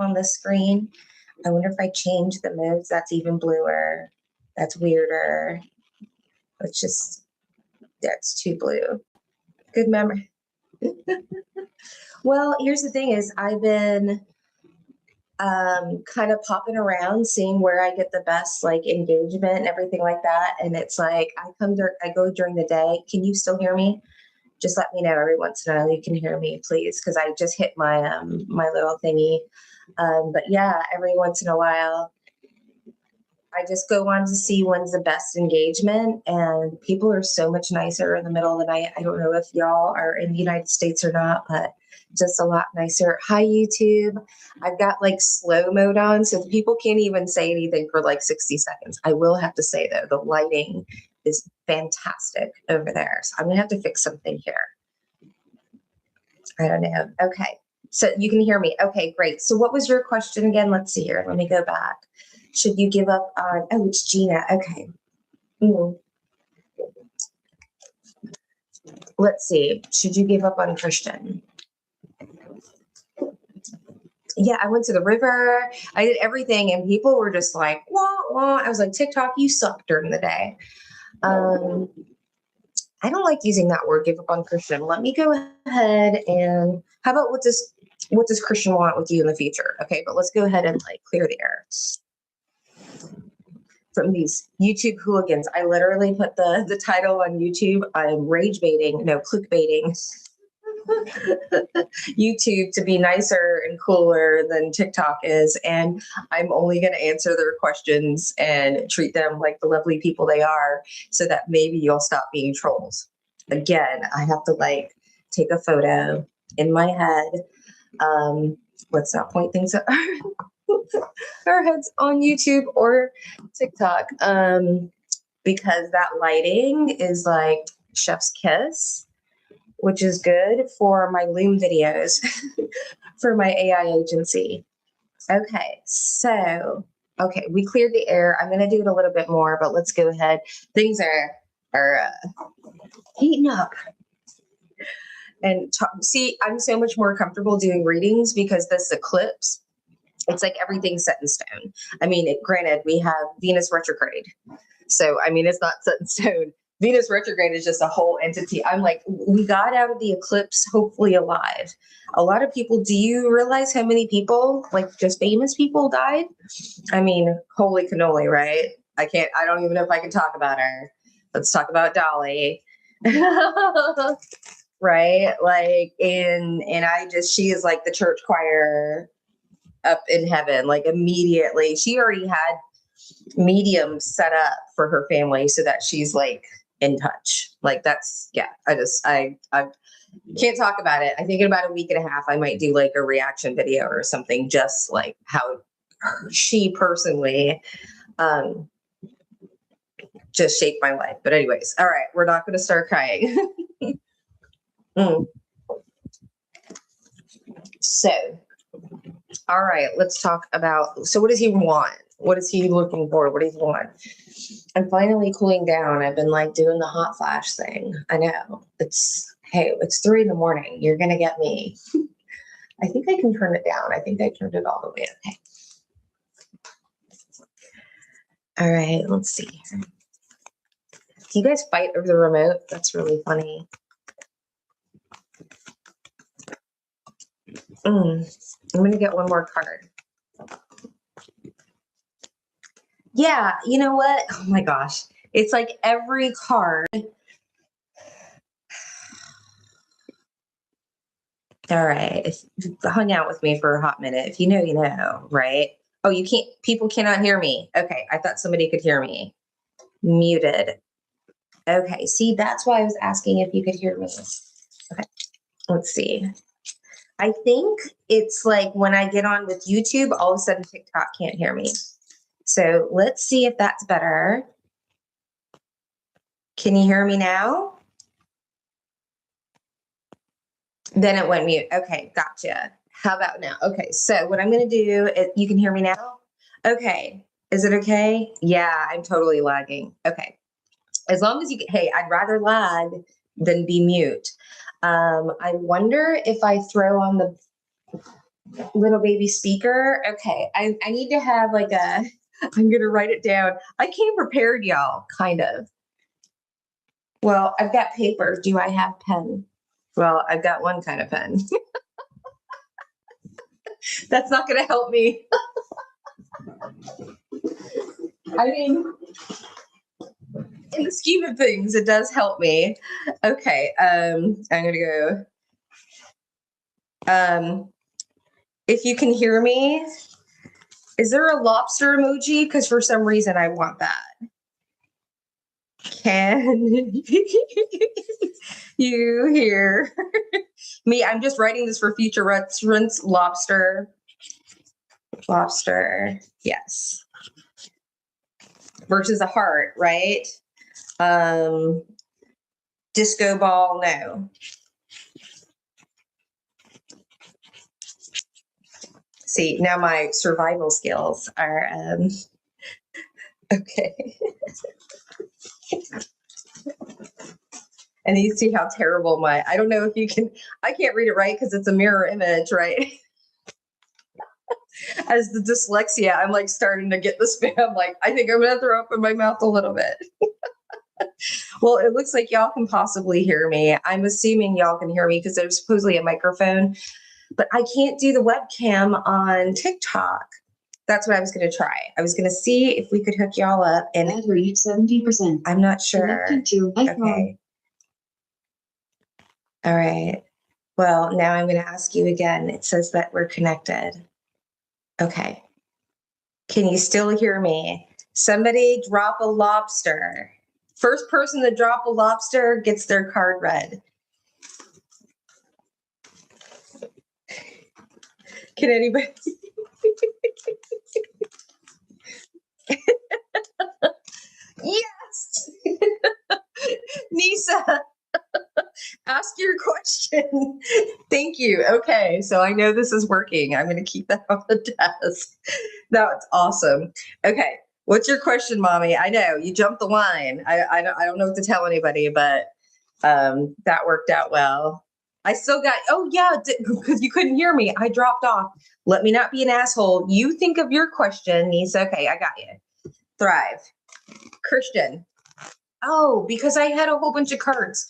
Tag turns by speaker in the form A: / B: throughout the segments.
A: on the screen. I wonder if I change the modes, that's even bluer. That's weirder. That's too blue. Good memory. Well, here's the thing is I've been kind of popping around, seeing where I get the best like engagement and everything like that. And it's like I go during the day. Can you still hear me? Just let me know every once in a while you can hear me, please, because I just hit my my little thingy. But yeah, every once in a while, I just go on to see when's the best engagement, and people are so much nicer in the middle of the night. I don't know if y'all are in the United States or not, but just a lot nicer. Hi, YouTube. I've got like slow mode on, so people can't even say anything for like 60 seconds. I will have to say, though, the lighting is fantastic over there. So I'm going to have to fix something here. I don't know. Okay. So you can hear me. Okay, great. So what was your question again? Let's see here. Let me go back. Should you give up on, oh, it's Gina. Okay. Let's see. Should you give up on Christian? Yeah, I went to the river. I did everything, and people were just like, wah, wah. I was like, TikTok, you suck during the day. I don't like using that word, give up on Christian. Let me go ahead and how about what does Christian want with you in the future? Okay, but let's go ahead and like clear the air from these YouTube hooligans. I literally put the title on YouTube. I'm rage baiting, no, clickbaiting YouTube to be nicer and cooler than TikTok is. And I'm only going to answer their questions and treat them like the lovely people they are so that maybe you'll stop being trolls. Again, I have to like take a photo in my head. Let's not point things at our heads on YouTube or TikTok because that lighting is like chef's kiss, which is good for my Loom videos for my AI agency. Okay, so, we cleared the air. I'm going to do it a little bit more, but let's go ahead. Things are heating up. And see, I'm so much more comfortable doing readings because this eclipse, it's like everything's set in stone. I mean, granted, we have Venus retrograde. So, I mean, it's not set in stone. Venus retrograde is just a whole entity. I'm like, we got out of the eclipse hopefully alive. A lot of people, do you realize how many people, like just famous people died? I mean, holy cannoli, right? I don't even know if I can talk about her. Let's talk about Dolly. Right? Like, and she is like the church choir up in heaven, like immediately. She already had mediums set up for her family so that she's like in touch. Like that's, yeah, I can't talk about it. I think in about a week and a half, I might do like a reaction video or something, just like how she personally, just shaped my life. But anyways, all right, we're not going to start crying. So, all right, let's talk about, so what does he want? What is he looking for? What does he want? I'm finally cooling down. I've been like doing the hot flash thing. I know it's 3 a.m. You're going to get me. I think I can turn it down. I think I turned it all the way. Okay. All right, let's see here. Do you guys fight over the remote? That's really funny. I'm going to get one more card. Yeah, you know what? Oh my gosh. It's like every card. All right. If you hung out with me for a hot minute, if you know, you know, right? Oh, people cannot hear me. Okay. I thought somebody could hear me. Muted. Okay. See, that's why I was asking if you could hear me. Okay. Let's see. I think it's like when I get on with YouTube, all of a sudden TikTok can't hear me. So let's see if that's better. Can you hear me now? Then it went mute. Okay, gotcha. How about now? Okay, so what I'm going to do is, you can hear me now? Okay, is it okay? Yeah, I'm totally lagging. Okay, as long as you can, hey, I'd rather lag than be mute. I wonder if I throw on Little baby speaker. Okay. I need to have like I'm going to write it down. I came prepared, y'all, kind of. Well, I've got paper. Do I have pen? Well, I've got one kind of pen. That's not going to help me. I mean, in the scheme of things, it does help me. Okay. I'm going to go. If you can hear me, is there a lobster emoji? Because for some reason I want that. Can you hear me? I'm just writing this for future reference. Lobster. Yes. Versus a heart, right? Disco ball, no. See, now my survival skills are okay. And you see how terrible I don't know if you can, I can't read it right because it's a mirror image, right? As the dyslexia, I'm like starting to get the spam. Like, I think I'm going to throw up in my mouth a little bit. Well, it looks like y'all can possibly hear me. I'm assuming y'all can hear me because there's supposedly a microphone, but I can't do the webcam on TikTok. That's what I was going to try. I was going to see if we could hook y'all up. And
B: battery 70%.
A: I'm not sure. Okay. All right. Well, now I'm going to ask you again. It says that we're connected. Okay. Can you still hear me? Somebody drop a lobster. First person to drop a lobster gets their card read. Can anybody? Yes. Nisa, ask your question. Thank you. Okay, so I know this is working. I'm going to keep that on the desk. That's awesome. Okay, what's your question, Mommy? I know you jumped the line. I don't know what to tell anybody, but that worked out well. I still got, oh yeah, because you couldn't hear me. I dropped off. Let me not be an asshole. You think of your question, Nisa. Okay, I got you. Thrive. Christian. Oh, because I had a whole bunch of cards.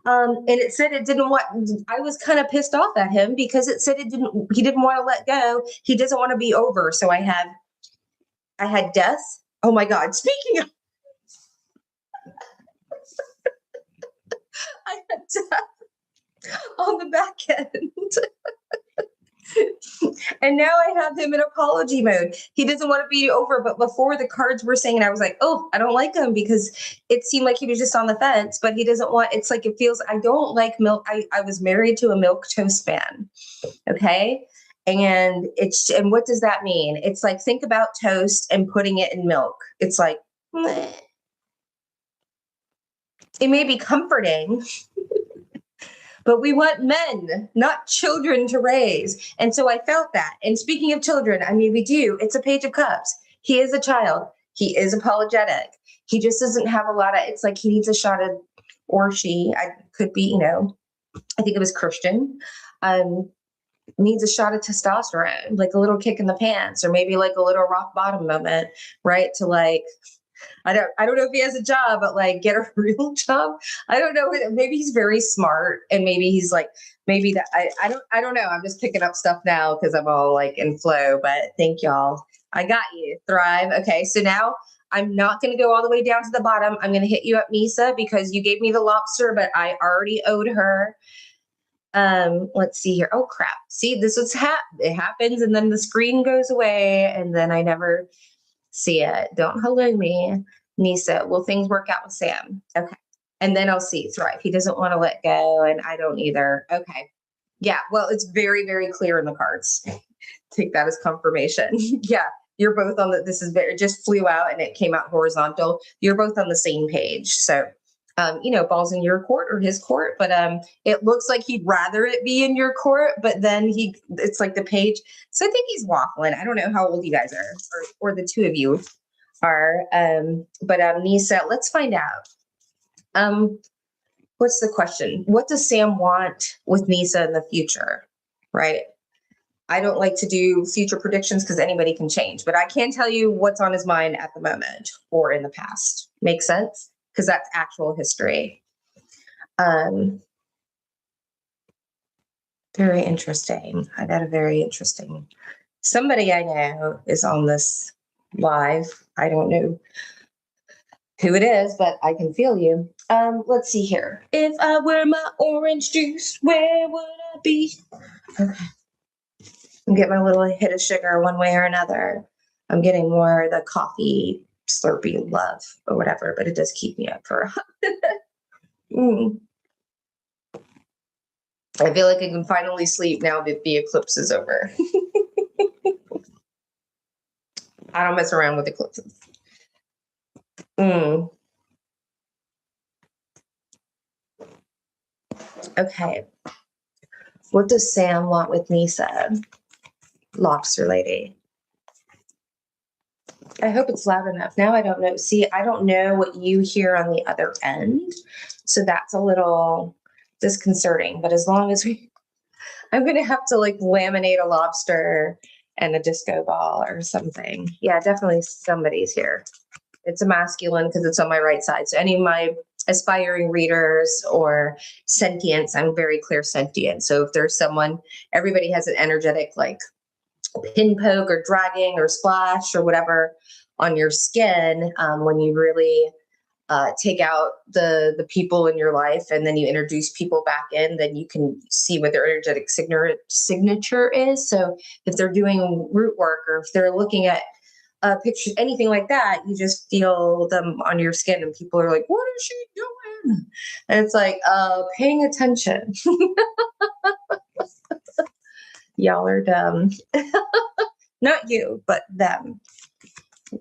A: And it said it didn't want, I was kind of pissed off at him because it said he didn't want to let go. He doesn't want to be over. So I had death. Oh my God. Speaking of, I had death on the back end. And now I have him in apology mode. He doesn't want to be over, but before the cards were saying, I was like, oh, I don't like him because it seemed like he was just on the fence, but he doesn't want, it's like, it feels, I don't like milk. I was married to a milk toast fan. Okay. And and what does that mean? It's like, think about toast and putting it in milk. It's like, meh. It may be comforting, but we want men, not children to raise. And so I felt that. And speaking of children, I mean, we do. It's a Page of Cups. He is a child. He is apologetic. He just doesn't have a lot of, it's like he needs a shot of, or she, I could be, I think it was Christian, needs a shot of testosterone, like a little kick in the pants, or maybe like a little rock bottom moment, right? To like, I don't know if he has a job, but like get a real job. I don't know. Maybe he's very smart, and maybe he's like, maybe that I don't know. I'm just picking up stuff now because I'm all like in flow. But thank y'all. I got you. Thrive. Okay, so now I'm not going to go all the way down to the bottom. I'm going to hit you up, Nisa, because you gave me the lobster, but I already owed her. Let's see here. Oh crap. See, this is it happens, and then the screen goes away, and then I never see it. Don't hello me, Nisa. Will things work out with Sam? Okay. And then I'll see. Thrive. He doesn't want to let go, and I don't either. Okay. Yeah. Well, it's very, very clear in the cards. Take that as confirmation. Yeah. You're both on this is very, just flew out and it came out horizontal. You're both on the same page. So, ball's in your court or his court, but it looks like he'd rather it be in your court, but then it's like the page. So I think he's waffling. I don't know how old you guys are, or the two of you are. But Nisa, let's find out. What's the question? What does Sam want with Nisa in the future? Right. I don't like to do future predictions because anybody can change, but I can tell you what's on his mind at the moment or in the past. Make sense? Because that's actual history. Very interesting. I got a very interesting. Somebody I know is on this live. I don't know who it is, but I can feel you. Let's see here. If I were my orange juice, where would I be? Okay. Get my little hit of sugar one way or another. I'm getting more the coffee slurpy love or whatever, but it does keep me up for I feel like I can finally sleep now that the eclipse is over. I don't mess around with eclipses. Okay. What does Sam want with Nisa? Lobster lady. I hope it's loud enough. Now I don't know. See, I don't know what you hear on the other end. So that's a little disconcerting. But as long as I'm going to have to like laminate a lobster and a disco ball or something. Yeah, definitely somebody's here. It's a masculine because it's on my right side. So any of my aspiring readers or sentience, I'm very clear sentient. So if there's someone, everybody has an energetic like pin poke or dragging or splash or whatever on your skin when you really take out the people in your life and then you introduce people back in, then you can see what their energetic signature is. So if they're doing root work or if they're looking at pictures, anything like that, you just feel them on your skin and people are like, what is she doing? And it's like, paying attention. Y'all are dumb. Not you, but them.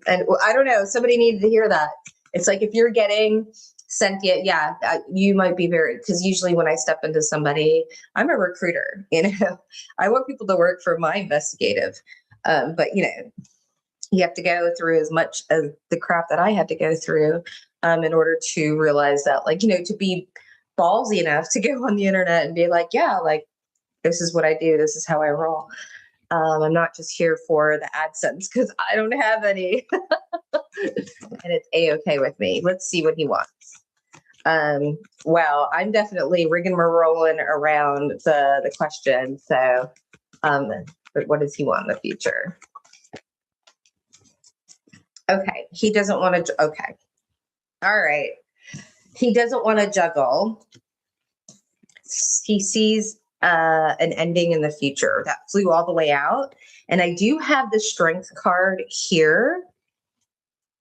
A: And I don't know, somebody needed to hear that. It's like if you're getting sentient, yeah, you might be very, because usually when I step into somebody, I'm a recruiter, you know, I want people to work for my investigative. But, you know, you have to go through as much as the crap that I had to go through in order to realize that, like, you know, to be ballsy enough to go on the internet and be like, yeah, like, this is what I do. This is how I roll. I'm not just here for the AdSense because I don't have any. And it's A-okay with me. Let's see what he wants. Well, I'm definitely rigging and rolling around the question. So, but what does he want in the future? Okay, he doesn't want to. Okay, all right. He doesn't want to juggle. He sees an ending in the future that flew all the way out, and I do have the strength card here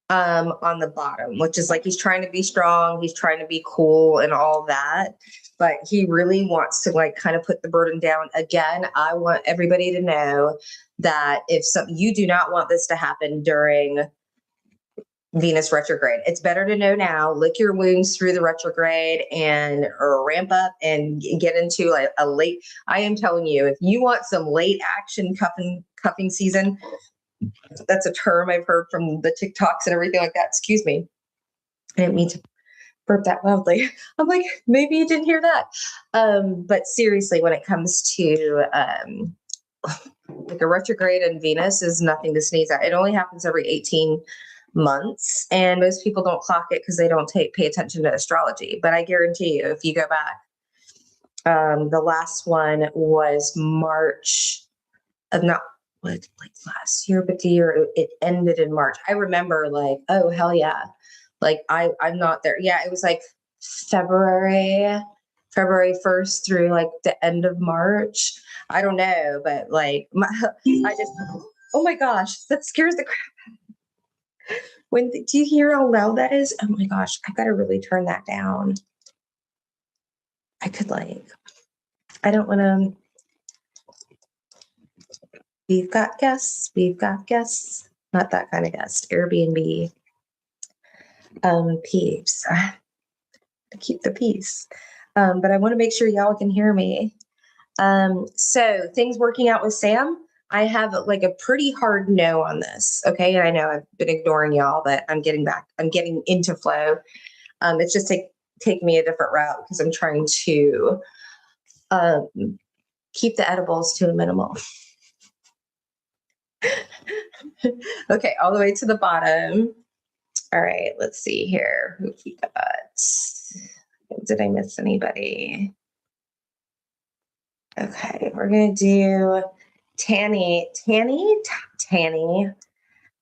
A: on the bottom, which is like he's trying to be strong, he's trying to be cool and all that, but he really wants to like kind of put the burden down. Again, I want everybody to know that if you do not want this to happen during Venus retrograde, it's better to know now, lick your wounds through the retrograde and ramp up and get into like a late, I am telling you, if you want some late action cuffing season, that's a term I've heard from the TikToks and everything like that. Excuse me. I didn't mean to burp that loudly. I'm like, maybe you didn't hear that. But seriously, when it comes to like a retrograde in Venus is nothing to sneeze at. It only happens every 18 months. And most people don't clock it because they don't pay attention to astrology. But I guarantee you, if you go back, the last one was March of not like last year, but the year it ended in March. I remember like, oh hell yeah. Like I'm not there. Yeah, it was like February 1st through like the end of March. I don't know, but like I just oh my gosh, that scares the crap. Do you hear how loud that is? Oh my gosh, I gotta really turn that down. I could like, I don't want to. We've got guests. We've got guests. Not that kind of guest. Airbnb. Peeps. To keep the peace. But I want to make sure y'all can hear me. So things working out with Sam. I have like a pretty hard no on this. Okay. And I know I've been ignoring y'all, but I'm getting back. I'm getting into flow. It's just take me a different route because I'm trying to keep the edibles to a minimal. Okay, all the way to the bottom. All right, let's see here. Who we got? Did I miss anybody? Okay, we're gonna do Tanny. Tanny.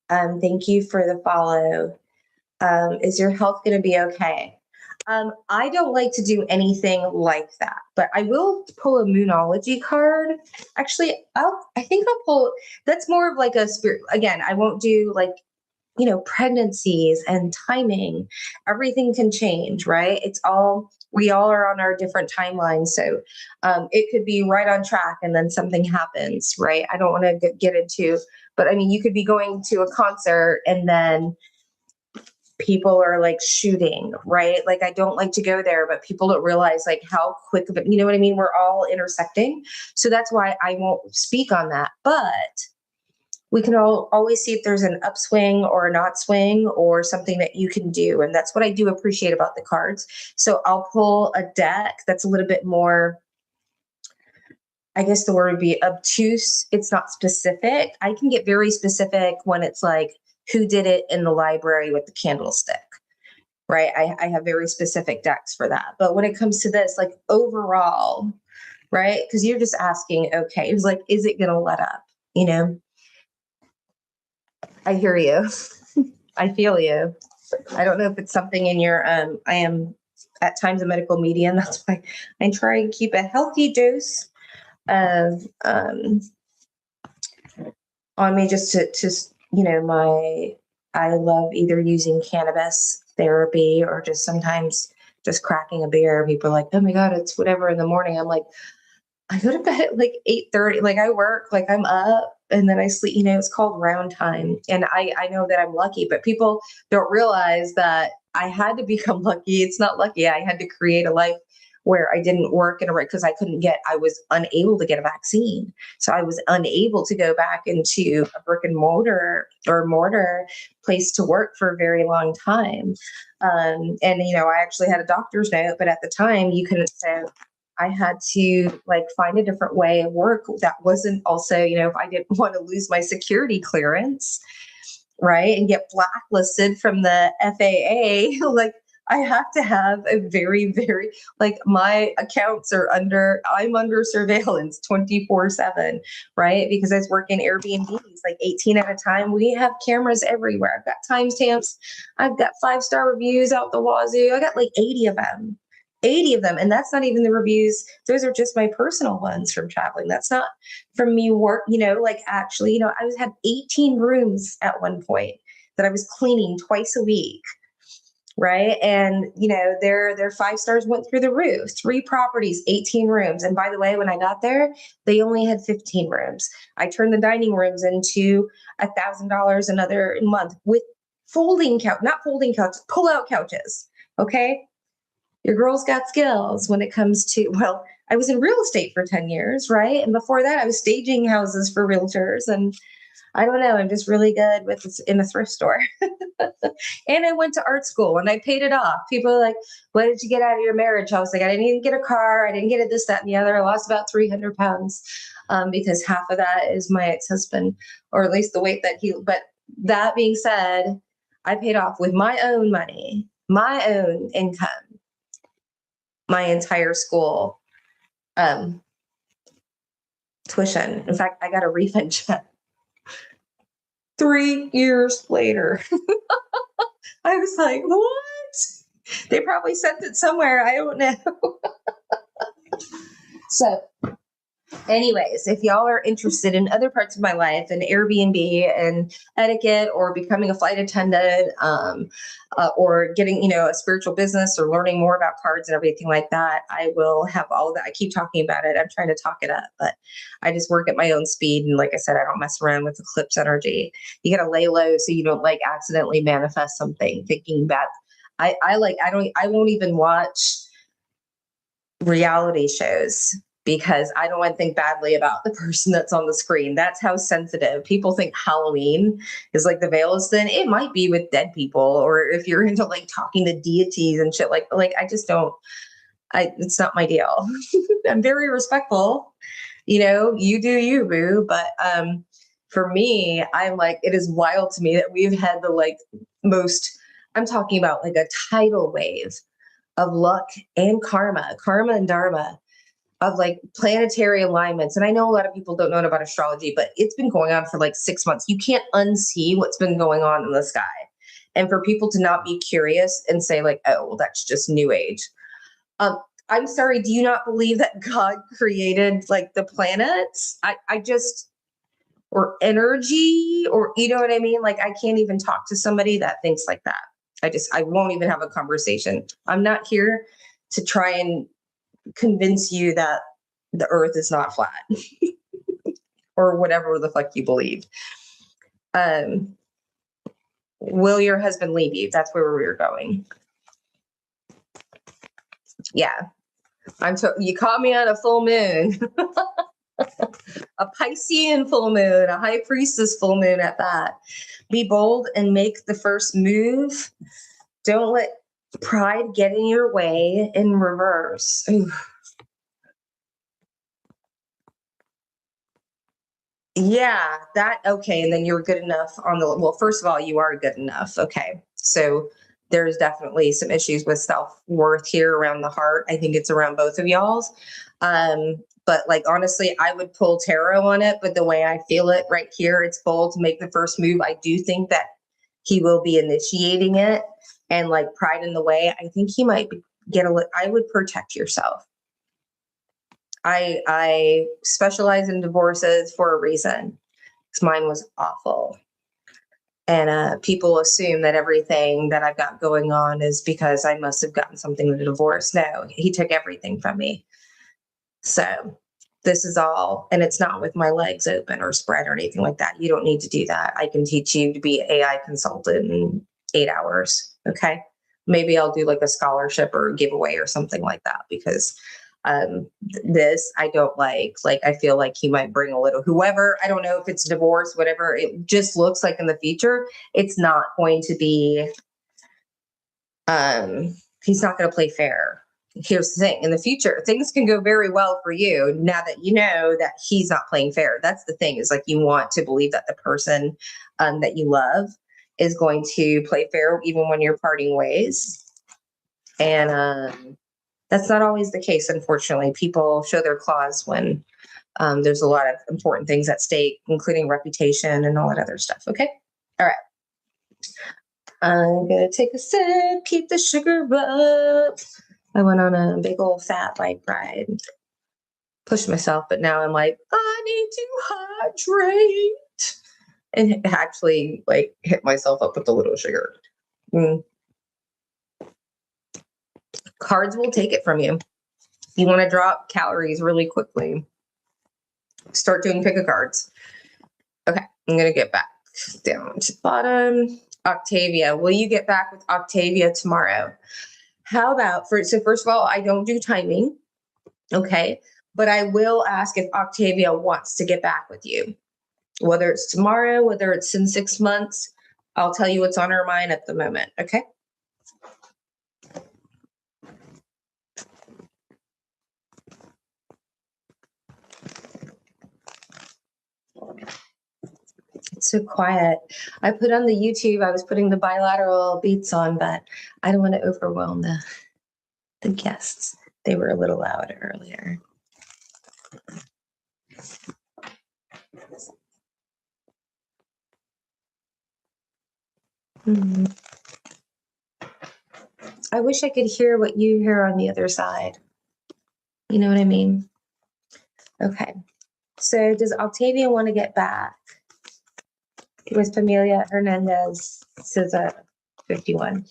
A: Thank you for the follow. Is your health going to be okay? I don't like to do anything like that, but I will pull a Moonology card. Actually, I think I'll pull. That's more of like a spirit. Again, I won't do like pregnancies and timing. Everything can change, right? We all are on our different timelines. So it could be right on track and then something happens, right? I don't want to get into, but I mean, you could be going to a concert and then people are like shooting, right? Like I don't like to go there, but people don't realize like how quick of it, you know what I mean? We're all intersecting. So that's why I won't speak on that. But we can always see if there's an upswing or a not swing or something that you can do. And that's what I do appreciate about the cards. So I'll pull a deck that's a little bit more, I guess the word would be obtuse. It's not specific. I can get very specific when it's like, who did it in the library with the candlestick, right? I have very specific decks for that. But when it comes to this, like overall, right? Because you're just asking, okay, it's like, is it going to let up? I hear you. I feel you. I don't know if it's something in your, I am at times a medical medium. That's why I try and keep a healthy dose of, on me just to I love either using cannabis therapy or just sometimes just cracking a beer. People are like, oh my God, it's whatever in the morning. I'm like, I go to bed at like 8:30. Like I work, like I'm up and then I sleep, it's called round time. And I know that I'm lucky, but people don't realize that I had to become lucky. It's not lucky. I had to create a life where I didn't work in a because I was unable to get a vaccine. So I was unable to go back into a brick and mortar place to work for a very long time. I actually had a doctor's note, but at the time you couldn't say, I had to like find a different way of work that wasn't also, if I didn't want to lose my security clearance, right, and get blacklisted from the FAA, like I have to have a very, very, like my accounts I'm under surveillance 24/7, right? Because I was working Airbnbs, like 18 at a time. We have cameras everywhere. I've got timestamps. I've got 5-star reviews out the wazoo. I got like 80 of them. 80 of them. And that's not even the reviews. Those are just my personal ones from traveling. That's not from me work, like actually, I had 18 rooms at one point that I was cleaning twice a week. Right. And, their 5 stars went through the roof, 3 properties, 18 rooms. And by the way, when I got there, they only had 15 rooms. I turned the dining rooms into $1,000 another month with not folding couches, pull out couches. Okay. Your girl's got skills when it comes to, well, I was in real estate for 10 years, right? And before that, I was staging houses for realtors. And I don't know, I'm just really good with this in a thrift store. And I went to art school and I paid it off. People are like, what did you get out of your marriage? I was like, I didn't even get a car. I didn't get it, this, that, and the other. I lost about 300 pounds because half of that is my ex-husband, or at least the weight that but that being said, I paid off with my own money, my own income, my entire school tuition. In fact, I got a refund check 3 years later. I was like, what? They probably sent it somewhere. I don't know. So anyways, if y'all are interested in other parts of my life and Airbnb and etiquette or becoming a flight attendant or getting, a spiritual business or learning more about cards and everything like that, I will have all of that. I keep talking about it. I'm trying to talk it up, but I just work at my own speed. And like I said, I don't mess around with eclipse energy. You got to lay low so you don't like accidentally manifest something thinking that I won't even watch reality shows because I don't want to think badly about the person that's on the screen. That's how sensitive people think Halloween is like the veil is thin. It might be with dead people, or if you're into like talking to deities and shit, like I just don't, it's not my deal. I'm very respectful, you do you, boo. But For me, I'm like, it is wild to me that we've had the like most, I'm talking about like a tidal wave of luck and karma and dharma of like planetary alignments. And I know a lot of people don't know about astrology, but it's been going on for like 6 months. You can't unsee what's been going on in the sky. And for people to not be curious and say, like, oh, well, that's just new age. Um, I'm sorry, do you not believe that God created like the planets? I just, or energy, or you know what I mean? Like, I can't even talk to somebody that thinks like that. I won't even have a conversation. I'm not here to try and convince you that the earth is not flat or whatever the fuck you believe. Will your husband leave you? That's where we were going. Yeah. You caught me on a full moon, a Piscean full moon, a high priestess full moon at that. Be bold and make the first move. Don't let pride get in your way in reverse. Ooh. Yeah, okay. And then you're good enough well, first of all, you are good enough. Okay. So there's definitely some issues with self-worth here around the heart. I think it's around both of y'all's. But like, honestly, I would pull tarot on it, but the way I feel it right here, it's bold to make the first move. I do think that he will be initiating it, and like pride in the way. I think he might I would protect yourself. I specialize in divorces for a reason, because mine was awful. And people assume that everything that I've got going on is because I must have gotten something in a divorce. No, he took everything from me. So this is all, and it's not with my legs open or spread or anything like that. You don't need to do that. I can teach you to be an AI consultant in 8 hours. Okay. Maybe I'll do like a scholarship or a giveaway or something like that, because this I don't like I feel like he might bring a little, whoever, I don't know if it's divorce, whatever it just looks like in the future, it's not going to be, he's not going to play fair. Here's the thing, in the future things can go very well for you now that you know that he's not playing fair. That's the thing, is like, you want to believe that the person that you love is going to play fair even when you're parting ways. And that's not always the case, unfortunately. People show their claws when there's a lot of important things at stake, including reputation and all that other stuff. Okay. All right. I'm going to take a sip, keep the sugar up. I went on a big old fat bike ride, pushed myself, but now I'm like, I need to hydrate. And actually like hit myself up with a little sugar. Cards will take it from you. You want to drop calories really quickly, start doing pick a cards. Okay, I'm going to get back down to the bottom. Octavia, will you get back with Octavia tomorrow? How about so first of all, I don't do timing. Okay. But I will ask if Octavia wants to get back with you, whether it's tomorrow, whether it's in 6 months. I'll tell you what's on her mind at the moment. Okay. It's so quiet. I put on the YouTube, I was putting the bilateral beats on, but I don't want to overwhelm the guests. They were a little loud earlier. I wish I could hear what you hear on the other side. You know what I mean? Okay. So does Octavia want to get back with Familia Hernandez? Says 51.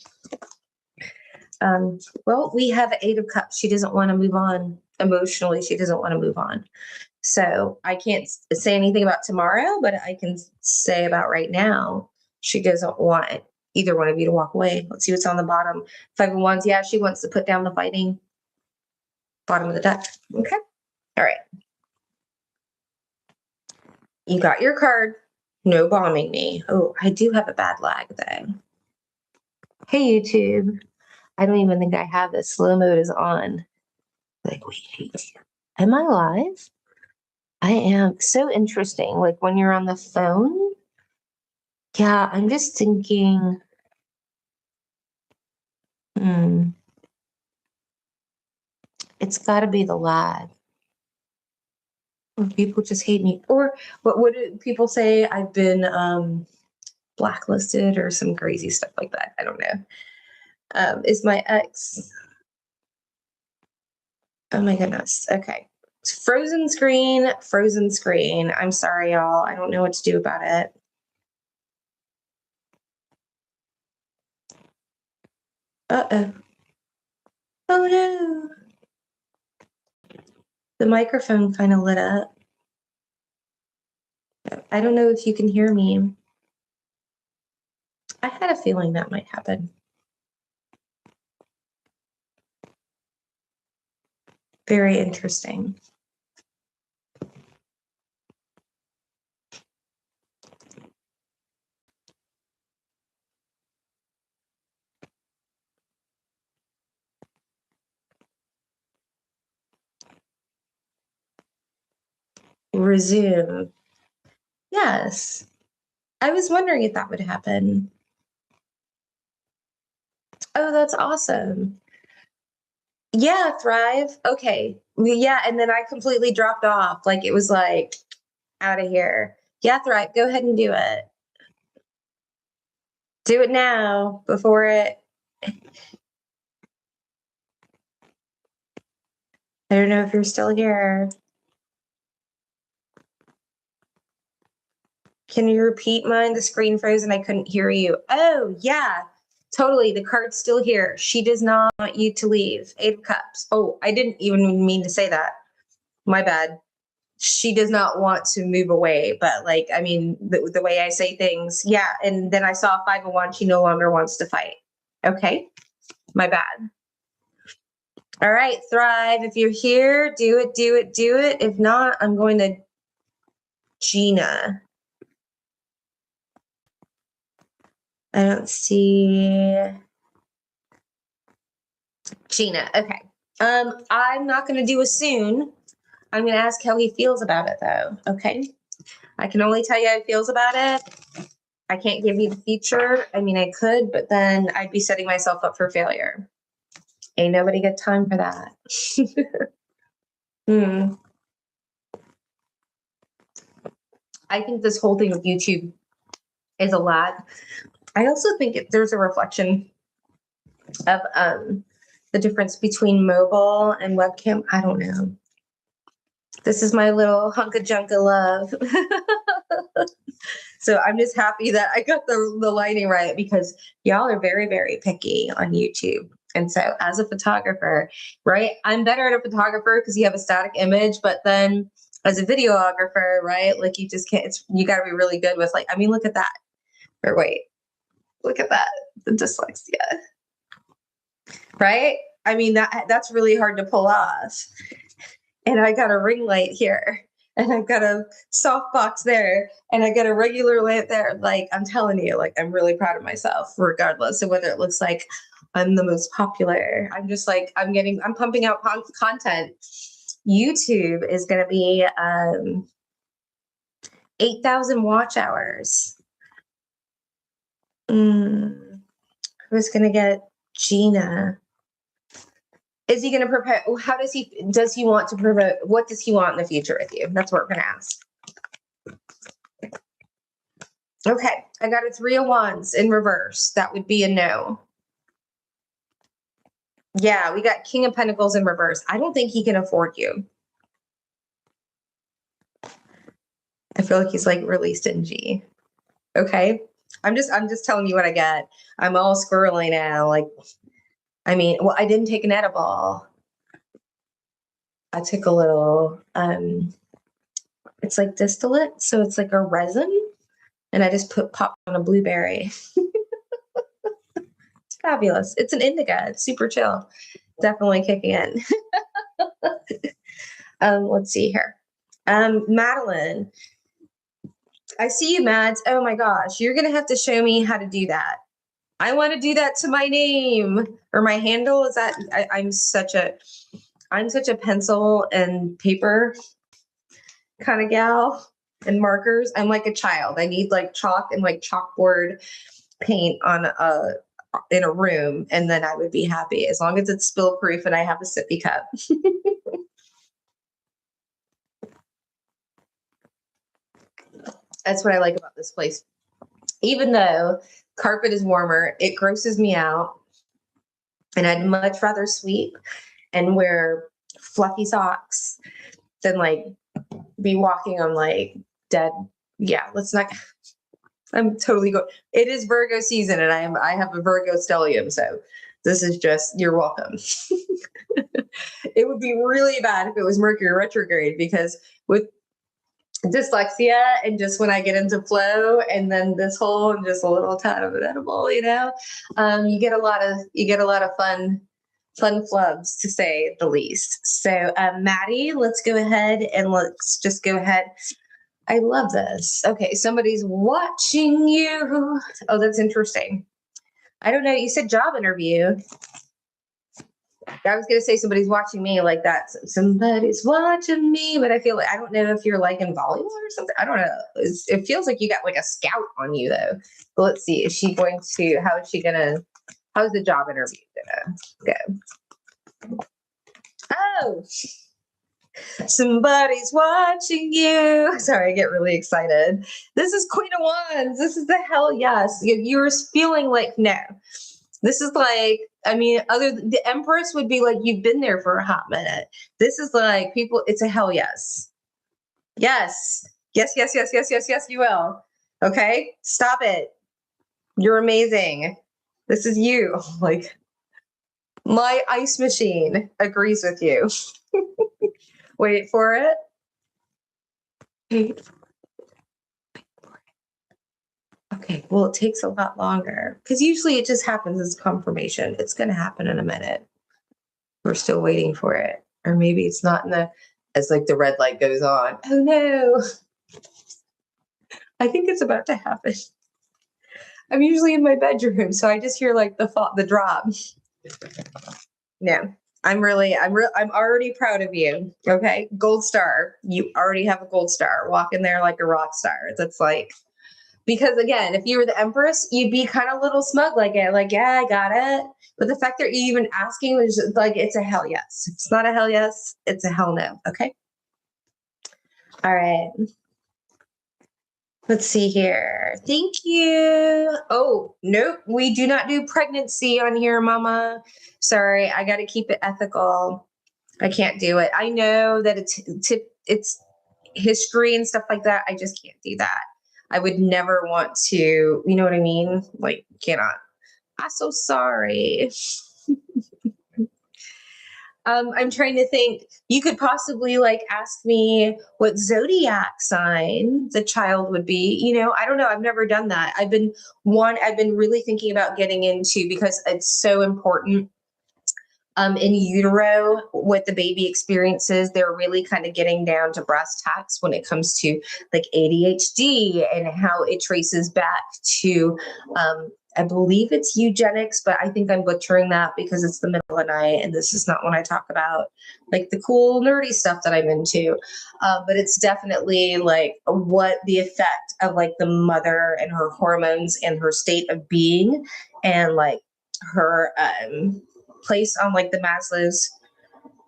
A: Well, we have 8 of Cups. She doesn't want to move on emotionally. She doesn't want to move on. So I can't say anything about tomorrow, but I can say about right now, she doesn't want either one of you to walk away. Let's see what's on the bottom. 5 of Wands. Yeah, she wants to put down the fighting. Bottom of the deck. Okay. All right. You got your card. No bombing me. Oh, I do have a bad lag though. Hey, YouTube. I don't even think I have this. Slow mode is on. Like, we hate you. Am I live? I am. So interesting. Like when you're on the phone. Yeah, I'm just thinking, hmm, it's got to be the lag. Or people just hate me. Or what would people say? I've been blacklisted or some crazy stuff like that. I don't know. Is my ex. Oh my goodness. Okay. Frozen screen, frozen screen. I'm sorry, y'all. I don't know what to do about it. Uh-oh. Oh no. The microphone kind of lit up. I don't know if you can hear me. I had a feeling that might happen. Very interesting. Resume. Yes. I was wondering if that would happen. Oh, that's awesome. Yeah, Thrive. Okay. Yeah, and then I completely dropped off. Like it was like out of here. Yeah, Thrive. Go ahead and do it. Do it now before it. I don't know if you're still here. Can you repeat mine? The screen froze and I couldn't hear you. Oh, yeah, totally. The card's still here. She does not want you to leave. 8 of Cups. Oh, I didn't even mean to say that. My bad. She does not want to move away, but like, I mean, the way I say things. Yeah. And then I saw 5 of Wands. She no longer wants to fight. Okay. My bad. All right, Thrive. If you're here, do it, do it, do it. If not, I'm going to Gina. I don't see Gina. Okay. I'm not going to do a soon. I'm going to ask how he feels about it, though. Okay. I can only tell you how he feels about it. I can't give you the future. I mean, I could, but then I'd be setting myself up for failure. Ain't nobody got time for that. Hmm. I think this whole thing with YouTube is a lot. I also think there's a reflection of the difference between mobile and webcam. I don't know. This is my little hunk of junk of love. So I'm just happy that I got the lighting right because y'all are very, very picky on YouTube. And so as a photographer, right, I'm better at a photographer because you have a static image, but then as a videographer, right, like you just can't, you got to be really good with like, I mean, look at that. Or wait, look at that, the dyslexia, right? I mean, that's really hard to pull off. And I got a ring light here and I've got a softbox there and I got a regular lamp there. Like I'm telling you, like I'm really proud of myself, regardless of whether it looks like I'm the most popular. I'm just like I'm pumping out content. YouTube is going to be 8,000 watch hours. Who's going to get Gina? Is he going to prepare? How does he want to promote? What does he want in the future with you? That's what we're going to ask. Okay, I got a 3 of Wands in reverse. That would be a no. Yeah, we got King of Pentacles in reverse. I don't think he can afford you. I feel like he's like really stingy. Okay. I'm just telling you what I got. I'm all squirrely now. Like, I mean, well, I didn't take an edible. I took a little, it's like distillate. So it's like a resin. And I just popped on a blueberry. It's fabulous. It's an indica. It's super chill. Definitely kicking in. Let's see here. Madeline. I see you, Mads. Oh my gosh. You're going to have to show me how to do that. I want to do that to my name or my handle. Is that I'm such a pencil and paper kind of gal, and markers. I'm like a child. I need like chalk and like chalkboard paint on a in a room, and then I would be happy as long as it's spill proof and I have a sippy cup. That's what I like about this place. Even though carpet is warmer, it grosses me out. And I'd much rather sweep and wear fluffy socks than like be walking on like dead. Yeah, let's not. I'm totally go. It is Virgo season, and I have a Virgo stellium, so this is just you're welcome. It would be really bad if it was Mercury retrograde, because with dyslexia and just when I get into flow and then this whole and just a little tad of an edible, you get a lot of fun flubs, to say the least. So Maddie, let's go ahead and let's just go ahead. I love this. Okay, somebody's watching you. Oh, that's interesting. I don't know. You said job interview. I was going to say somebody's watching me, like that. Somebody's watching me, but I feel like I don't know if you're like in volleyball or something. I don't know. It feels like you got like a scout on you though. But let's see. How's the job interview gonna go? Oh, somebody's watching you. Sorry, I get really excited. This is Queen of Wands. This is the hell yes. You're feeling like no. This is like, I mean, the Empress would be like, you've been there for a hot minute. This is like people, it's a hell yes. Yes. Yes, yes, yes, yes, yes, yes, you will. Okay. Stop it. You're amazing. This is you. Like, my ice machine agrees with you. Wait for it. Wait. Okay, well, it takes a lot longer because usually it just happens as confirmation. It's going to happen in a minute. We're still waiting for it. Or maybe it's not as like the red light goes on. Oh no. I think it's about to happen. I'm usually in my bedroom, so I just hear like the drop. No, I'm already proud of you. Okay. Gold star. You already have a gold star. Walk in there like a rock star. That's like, because again, if you were the Empress, you'd be kind of a little smug like it, like, yeah, I got it. But the fact that you're even asking was just like, it's a hell yes. If it's not a hell yes, it's a hell no. Okay. All right. Let's see here. Thank you. Oh, nope. We do not do pregnancy on here, mama. Sorry. I got to keep it ethical. I can't do it. I know that it's history and stuff like that. I just can't do that. I would never want to, you know what I mean? Like, cannot. I'm so sorry. I'm trying to think. You could possibly like ask me what zodiac sign the child would be. I don't know. I've never done that. I've been really thinking about getting into, because it's so important. In utero, what the baby experiences, they're really kind of getting down to brass tacks when it comes to like ADHD and how it traces back to, I believe it's eugenics, but I think I'm butchering that because it's the middle of the night and this is not when I talk about like the cool nerdy stuff that I'm into. But it's definitely like what the effect of like the mother and her hormones and her state of being and like her, placed on like the Maslow's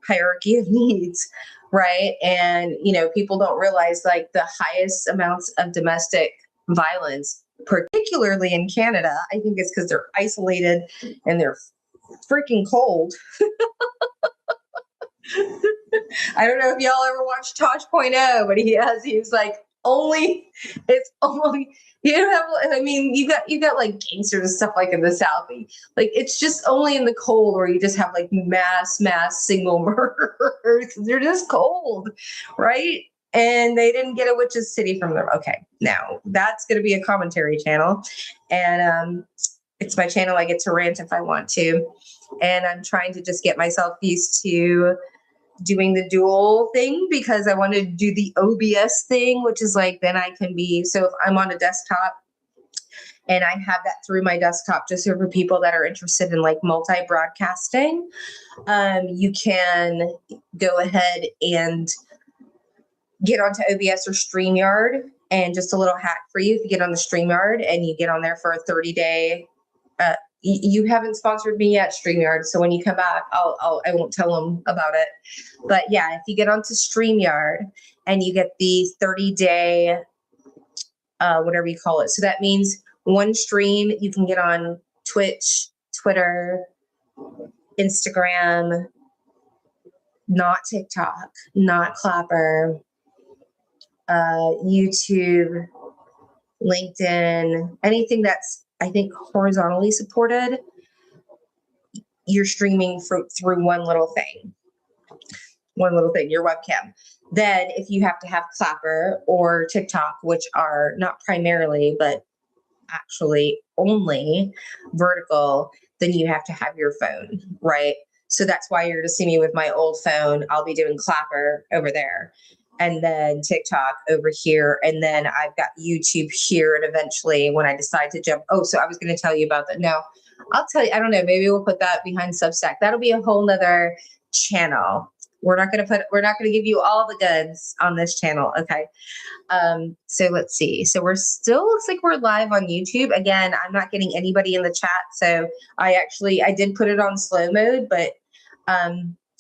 A: hierarchy of needs, right? And people don't realize like the highest amounts of domestic violence, particularly in Canada, I think it's because they're isolated and they're freaking cold. I don't know if y'all ever watched Tosh.0, but he's like it's only you don't have, I mean, you got like gangsters and stuff like in the South. Like it's just only in the cold where you just have like mass single murders. They're just cold, right? And they didn't get a witch's city from them. Okay, now that's going to be a commentary channel, and it's my channel. I get to rant if I want to, and I'm trying to just get myself used to doing the dual thing because I want to do the OBS thing, which is like, then I can be, so if I'm on a desktop and I have that through my desktop, just so for people that are interested in like multi-broadcasting, you can go ahead and get onto OBS or StreamYard. And just a little hack for you, if you get on the StreamYard and you get on there for a 30-day, you haven't sponsored me yet, StreamYard. So when you come back, I won't tell them about it. But yeah, if you get onto StreamYard and you get the 30-day, whatever you call it. So that means one stream, you can get on Twitch, Twitter, Instagram, not TikTok, not Clapper, YouTube, LinkedIn, anything that's, I think, horizontally supported, you're streaming through one little thing, your webcam. Then if you have to have Clapper or TikTok, which are not primarily, but actually only vertical, then you have to have your phone, right? So that's why you're going to see me with my old phone. I'll be doing Clapper over there, and then TikTok over here. And then I've got YouTube here. And eventually when I decide to jump, so I was going to tell you about that. No, I'll tell you, I don't know, maybe we'll put that behind Substack. That'll be a whole nother channel. We're not going to give you all the goods on this channel. Okay. So let's see. So looks like we're live on YouTube. Again, I'm not getting anybody in the chat. So I did put it on slow mode, but,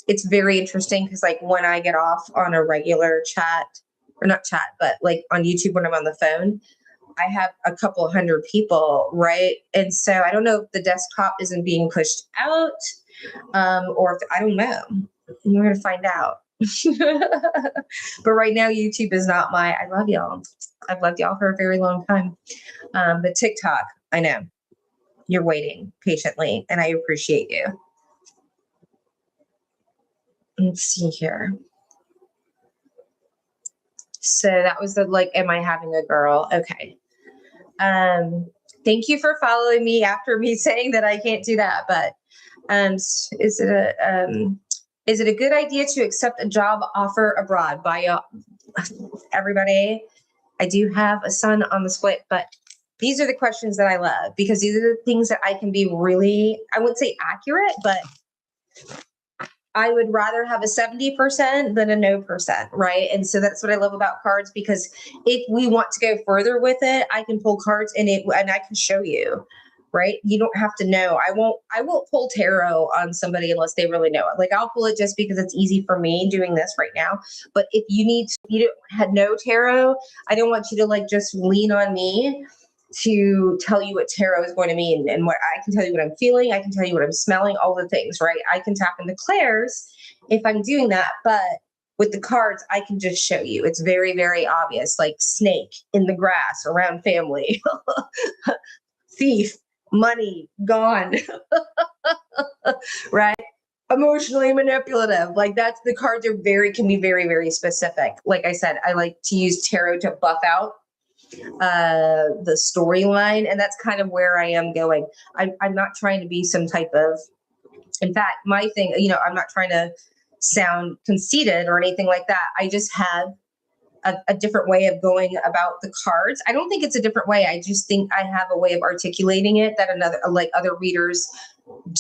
A: it's very interesting because like when I get off on a regular chat, or not chat, but like on YouTube when I'm on the phone, I have a couple hundred people, right? And so I don't know if the desktop isn't being pushed out, or if, I don't know. We're going to find out. But right now, YouTube is not I love y'all. I've loved y'all for a very long time. But TikTok, I know you're waiting patiently and I appreciate you. Let's see here. So that was am I having a girl? Okay. Thank you for following me after me saying that I can't do that. But is it a good idea to accept a job offer abroad? By everybody, I do have a son on the split, but these are the questions that I love because these are the things that I can be really, I wouldn't say accurate, but I would rather have a 70% than a no percent, right? And so that's what I love about cards, because if we want to go further with it, I can pull cards and I can show you, right? You don't have to know. I won't pull tarot on somebody unless they really know it. Like I'll pull it just because it's easy for me doing this right now. But if you had no tarot, I don't want you to just lean on me to tell you what tarot is going to mean, and what I can tell you what I'm feeling. I can tell you what I'm smelling, all the things, right? I can tap into clairs if I'm doing that. But with the cards, I can just show you. It's very, very obvious, like snake in the grass around family, thief, money gone, right? Emotionally manipulative. Like that's, the cards can be very, very specific. Like I said, I like to use tarot to buff out the storyline, and that's kind of where I am going. I'm not trying to be some type of, in fact, my thing, I'm not trying to sound conceited or anything like that. I just have a different way of going about the cards. I don't think it's a different way. I just think I have a way of articulating it that other readers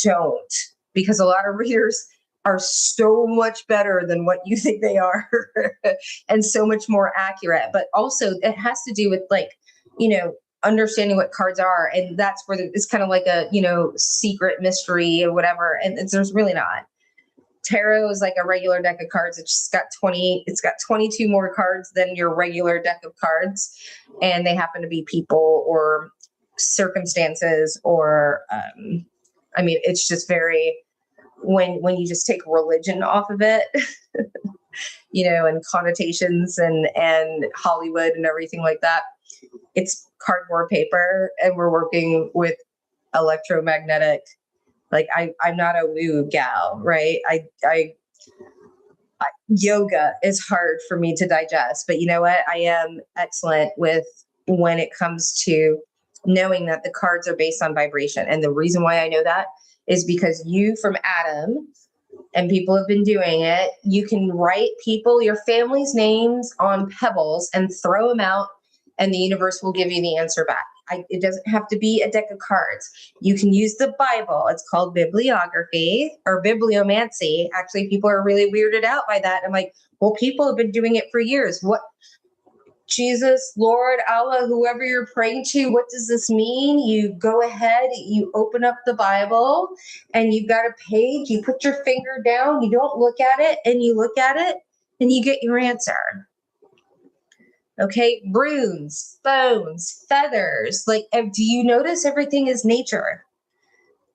A: don't, because a lot of readers are so much better than what you think they are and so much more accurate. But also it has to do with understanding what cards are. And that's where it's kind of like a, secret mystery or whatever. And there's really not. Tarot is like a regular deck of cards. It's got 22 more cards than your regular deck of cards. And they happen to be people or circumstances or, it's just very, when you just take religion off of it, and connotations and Hollywood and everything like that, it's cardboard paper, and we're working with electromagnetic. Like I'm not a woo gal, right? I yoga is hard for me to digest, but you know what? I am excellent with when it comes to knowing that the cards are based on vibration. And the reason why I know that is because you from Adam, and people have been doing it. You can write your family's names on pebbles and throw them out, and the universe will give you the answer back. It doesn't have to be a deck of cards. You can use the Bible. It's called bibliography or bibliomancy. Actually, people are really weirded out by that. I'm like, well, people have been doing it for years. What? Jesus, Lord, Allah, whoever you're praying to, what does this mean? You go ahead, you open up the Bible, and you've got a page, you put your finger down, you don't look at it, and you look at it, and you get your answer. Okay, runes, bones, feathers. Like, do you notice everything is nature,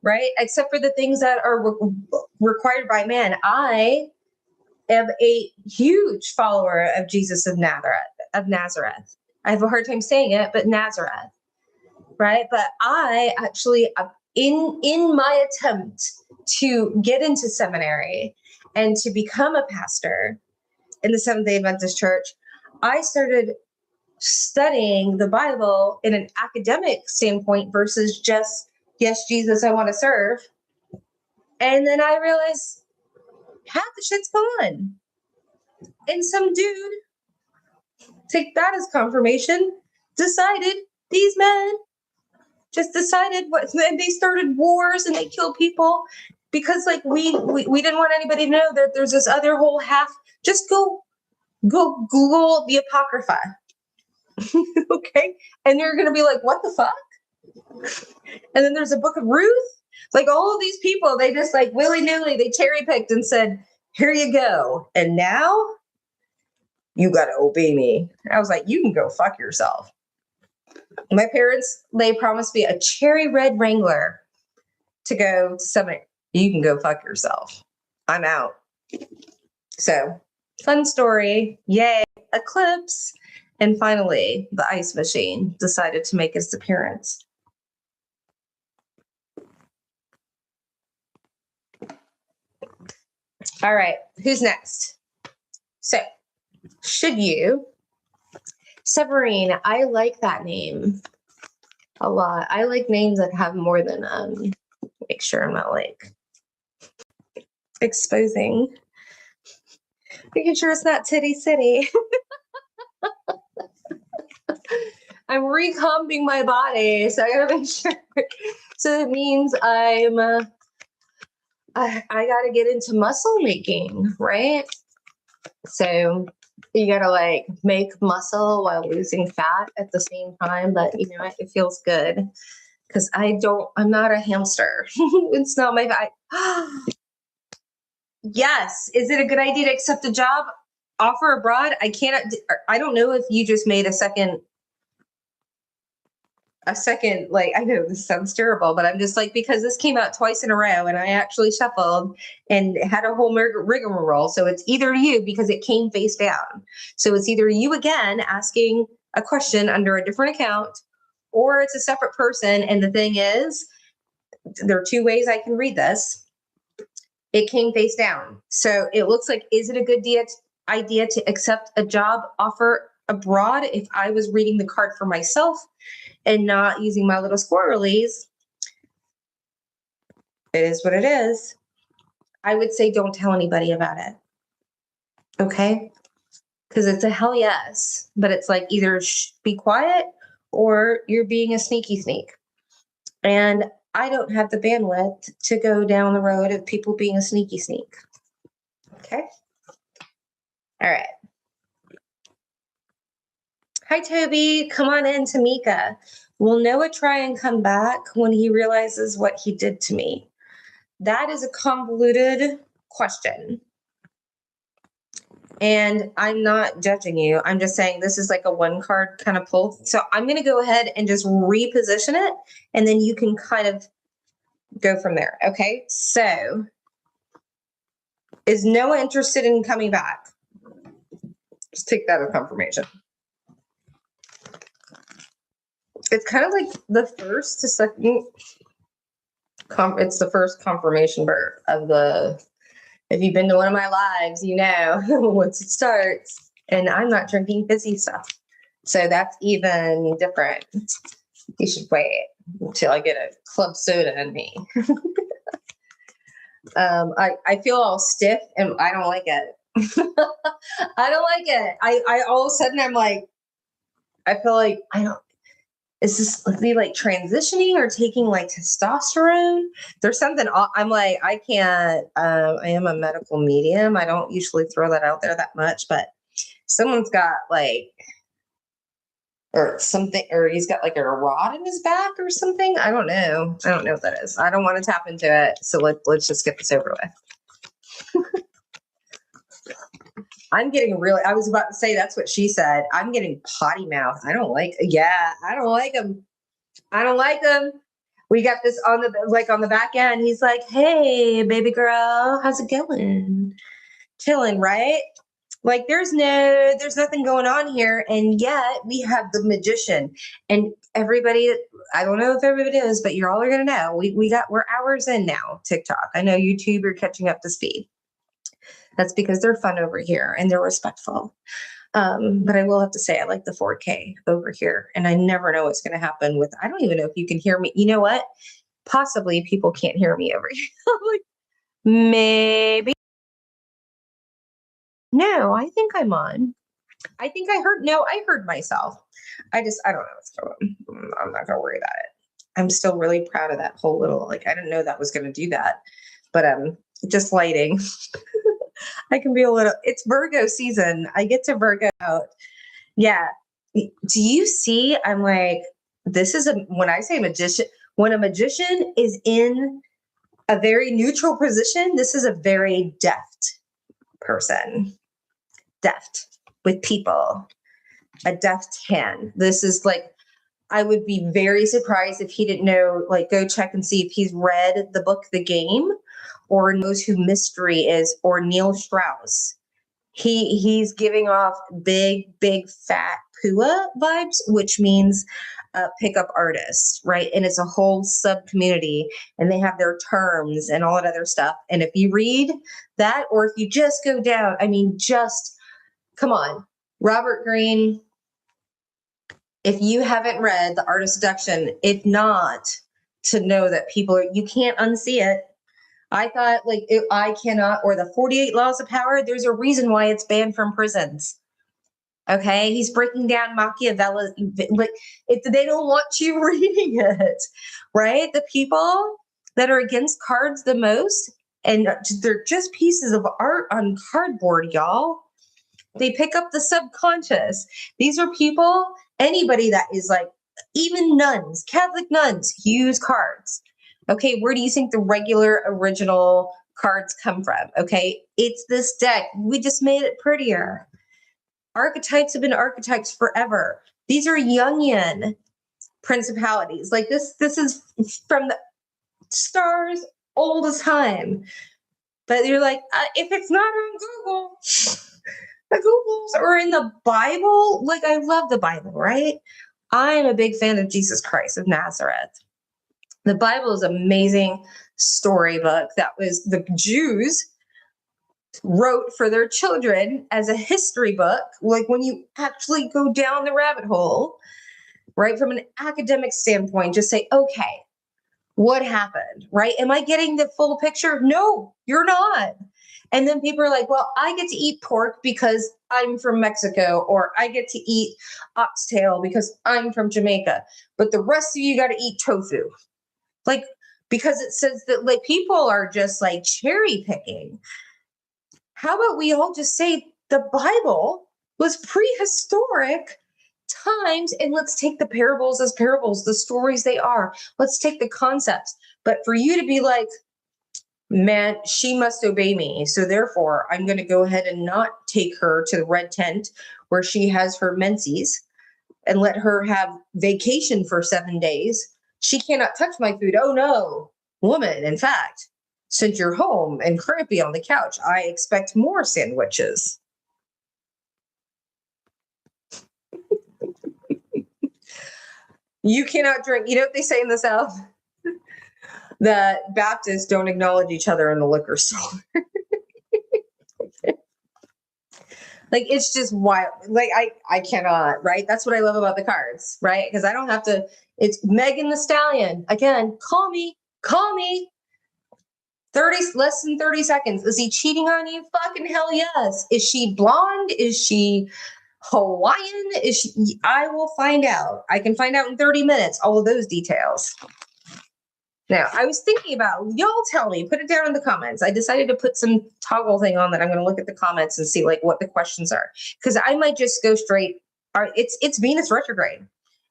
A: right? Except for the things that are required by man. I am a huge follower of Jesus of Nazareth. I have a hard time saying it, but Nazareth, right? But I actually, in my attempt to get into seminary and to become a pastor in the Seventh-day Adventist Church, I started studying the Bible in an academic standpoint versus just, yes, Jesus, I want to serve. And then I realized half the shit's gone. And some dude, take that as confirmation, decided, these men just decided what, and they started wars and they killed people because like we didn't want anybody to know that there's this other whole half. Just go Google the Apocrypha. Okay. And you're going to be like, what the fuck? And then there's a book of Ruth. Like all of these people, they just like willy-nilly, they cherry picked and said, here you go. And now you got to obey me. I was like, you can go fuck yourself. My parents, they promised me a cherry red Wrangler to go to Summit. You can go fuck yourself. I'm out. So fun story. Yay. Eclipse. And finally, the ice machine decided to make its appearance. All right. Who's next? So should you? Severine, I like that name a lot. I like names that have more than, make sure I'm not like exposing. Making sure it's not Titty City. I'm recombing my body, so I gotta make sure. So it means I gotta get into muscle making, right? So you gotta like make muscle while losing fat at the same time, but you know, it feels good because I'm not a hamster. It's not my Yes. Is it a good idea to accept a job offer abroad? I don't know if you just made a second, like, I know this sounds terrible, but I'm just like, because this came out twice in a row and I actually shuffled and had a whole rigmarole. So it's either you, because it came face down. So it's either you again asking a question under a different account, or it's a separate person. And the thing is, there are two ways I can read this. It came face down. So it looks like, is it a good idea to accept a job offer abroad? If I was reading the card for myself and not using my little squirrelies, it is what it is. I would say don't tell anybody about it. Okay? Because it's a hell yes. But it's like either be quiet or you're being a sneaky sneak. And I don't have the bandwidth to go down the road of people being a sneaky sneak. Okay? All right. Hi, Toby. Come on in, Tamika. Will Noah try and come back when he realizes what he did to me? That is a convoluted question. And I'm not judging you. I'm just saying this is like a one card kind of pull. So I'm going to go ahead and just reposition it. And then you can kind of go from there. Okay. So is Noah interested in coming back? Just take that as confirmation. It's kind of like the first to second. It's the first confirmation of the. If you've been to one of my lives, you know once it starts. And I'm not drinking fizzy stuff, so that's even different. You should wait until I get a club soda in me. I feel all stiff, and I don't like it. I don't like it. I all of a sudden I'm like, I feel like I don't. is this they like transitioning or taking like testosterone? There's something I'm like, I can't, I am a medical medium. I don't usually throw that out there that much, but someone's got like, or something, or he's got like a rod in his back or something. I don't know. I don't know what that is. I don't want to tap into it. So let's just get this over with. I'm getting really, I was about to say, that's what she said. I'm getting potty mouth. I don't like, yeah, I don't like him. I don't like him. We got this on the back end. He's like, hey, baby girl, how's it going? Chilling, right? Like there's nothing going on here. And yet we have the magician and everybody, I don't know if everybody is, but you're all going to know. We're hours in now, TikTok. I know YouTube, you're catching up to speed. That's because they're fun over here and they're respectful. But I will have to say, I like the 4K over here, and I never know what's going to happen with, I don't even know if you can hear me. You know what? Possibly people can't hear me over here. Like, maybe. No, I think I'm on. I think I heard myself. I don't know what's going on. I'm not going to worry about it. I'm still really proud of that whole little, like, I didn't know that was going to do that, but just lighting. I can be it's Virgo season. I get to Virgo out. Yeah. Do you see? I'm like, when I say magician, when a magician is in a very neutral position, this is a very deft person. Deft with people, a deft hand. This is like, I would be very surprised if he didn't know, like, go check and see if he's read the book, The Game, or knows who Mystery is, or Neil Strauss. He's giving off big fat pua vibes, which means pickup artists, right? And it's a whole sub community, and they have their terms and all that other stuff. And if you read that, or if you just go down, I mean, just come on, Robert Greene. If you haven't read The Art of Seduction, if not to know that you can't unsee it. I thought I cannot, or the 48 Laws of Power, there's a reason why it's banned from prisons. Okay. He's breaking down Machiavelli. Like, if they don't want you reading it, right? The people that are against cards the most, and they're just pieces of art on cardboard, y'all. They pick up the subconscious. These are people, anybody that is like, even nuns, Catholic nuns use cards. Okay, where do you think the regular original cards come from? Okay, it's this deck. We just made it prettier. Archetypes have been archetypes forever. These are Jungian principalities. Like this is from the stars old as time. But you're like, if it's not on Google, the Googles or in the Bible, like I love the Bible, right? I'm a big fan of Jesus Christ of Nazareth. The Bible is an amazing storybook that was the Jews wrote for their children as a history book. Like when you actually go down the rabbit hole, right? From an academic standpoint, just say, okay, what happened, right? Am I getting the full picture? No, you're not. And then people are like, well, I get to eat pork because I'm from Mexico, or I get to eat oxtail because I'm from Jamaica, but the rest of you got to eat tofu. Like, because it says that like people are just like cherry picking. How about we all just say the Bible was prehistoric times, and let's take the parables as parables, the stories they are. Let's take the concepts. But for you to be like, man, she must obey me, so therefore I'm going to go ahead and not take her to the red tent where she has her menses and let her have vacation for 7 days. She cannot touch my food. Oh no, woman, in fact, since you're home and crampy on the couch, I expect more sandwiches. You cannot drink. You know what they say in the South? That Baptists don't acknowledge each other in the liquor store. Like, it's just wild. Like, I cannot, right? That's what I love about the cards, right? Because I don't have to, it's Megan the Stallion. Again, call me. 30, less than 30 seconds. Is he cheating on you? Fucking hell yes. Is she blonde? Is she Hawaiian is she, I will find out. I can find out in 30 minutes all of those details. Now, I was thinking about, y'all tell me, put it down in the comments. I decided to put some toggle thing on that I'm going to look at the comments and see like what the questions are. Because I might just go straight. It's Venus retrograde.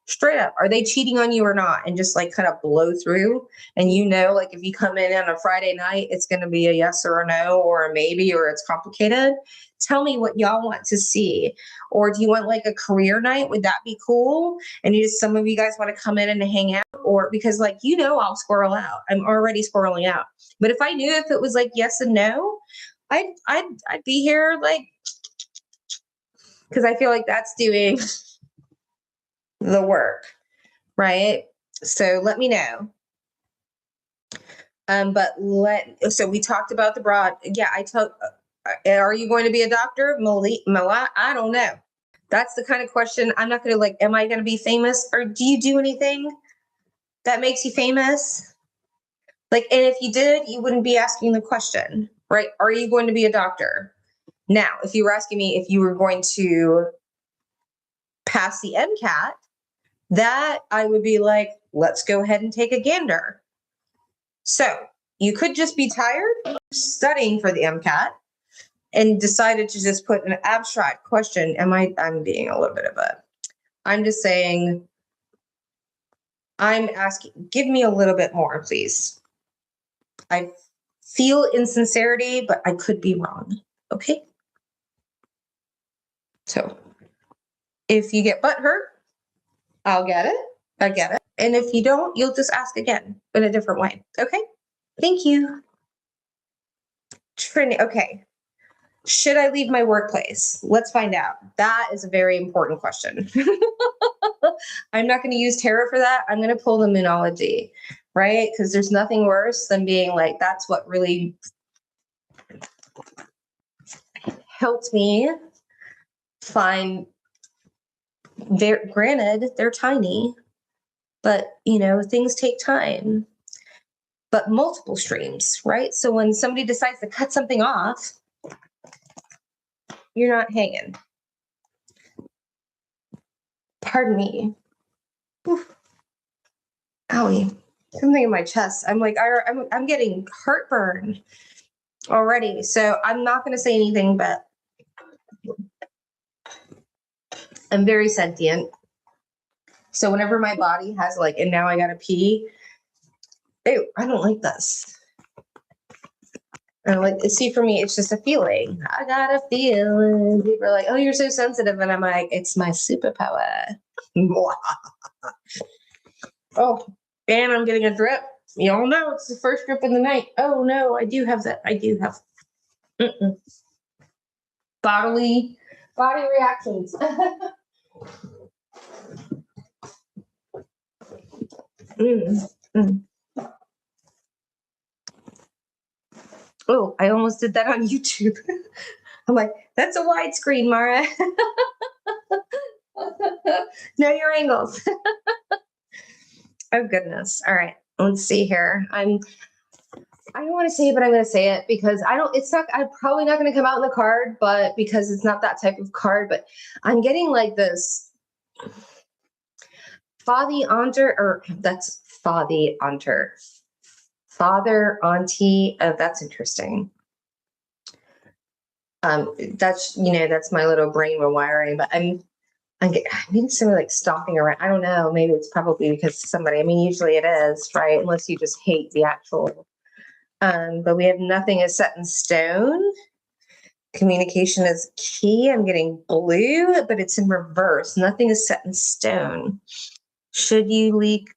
A: Straight up. Are they cheating on you or not? And just like kind of blow through. And like if you come in on a Friday night, it's going to be a yes or a no or a maybe or it's complicated. Tell me what y'all want to see. Or do you want like a career night? Would that be cool? And some of you guys want to come in and hang out? Or because I'll squirrel out. I'm already squirreling out. But if I knew if it was like yes and no, I'd be here because I feel like that's doing the work, right? So let me know. So we talked about the broad. Yeah, are you going to be a doctor? I don't know. That's the kind of question. I'm not going to am I going to be famous or do you do anything that makes you famous? And if you did, you wouldn't be asking the question, right? Are you going to be a doctor? Now, if you were asking me if you were going to pass the MCAT, that I would be like, let's go ahead and take a gander. So you could just be tired studying for the MCAT and decided to just put an abstract question. I'm being a little bit of I'm just saying, I'm asking, give me a little bit more, please. I feel insincerity, but I could be wrong. Okay. So if you get butthurt, I'll get it. I get it. And if you don't, you'll just ask again in a different way. Okay. Thank you. Trini. Okay. Should I leave my workplace? Let's find out. That is a very important question. I'm not going to use tarot for that. I'm going to pull the Moonology, right? Because there's nothing worse than being like, that's what really helped me find granted, they're tiny, but things take time. But multiple streams, right? So when somebody decides to cut something off, you're not hanging. Pardon me. Oof. Owie. Something in my chest. I'm like, I'm getting heartburn already. So I'm not going to say anything, but I'm very sentient. So whenever my body has and now I got to pee, ew, I don't like this. See, for me, it's just a feeling. I got a feeling. People are like, oh, you're so sensitive. And I'm like, it's my superpower. Oh, and I'm getting a drip. You all know it's the first drip in the night. Oh, no, I do have that. I do have body reactions. Oh, I almost did that on YouTube. I'm like, that's a widescreen, Mara. Know your angles. Oh, goodness. All right. Let's see here. I don't want to say it, but I'm going to say it because I'm probably not going to come out in the card, but because it's not that type of card, but I'm getting this Father, auntie. Oh, that's interesting. That's my little brain rewiring, but I'm getting somebody stomping around. I don't know. Maybe it's probably because somebody, usually it is, right? Unless you just hate the actual, but we have nothing is set in stone. Communication is key. I'm getting blue, but it's in reverse. Nothing is set in stone. Should you